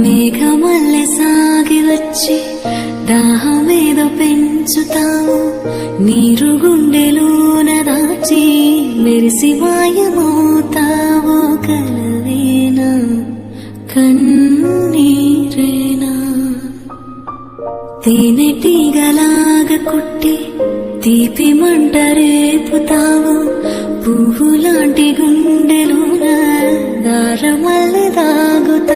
మేఘమల్లె సాగి వచ్చి దాహమేదో పెంచుతావు, నీరు గుండెలోన దాచి మెరిసి మాయమవుతావో, కలవేనా కన్నీరేనా? తేనెటీగలాగా కుట్టి తీపి మంట రేపుతావు, పువ్వులాంటి గుండెలోన దారమల్లె దాగుతావు.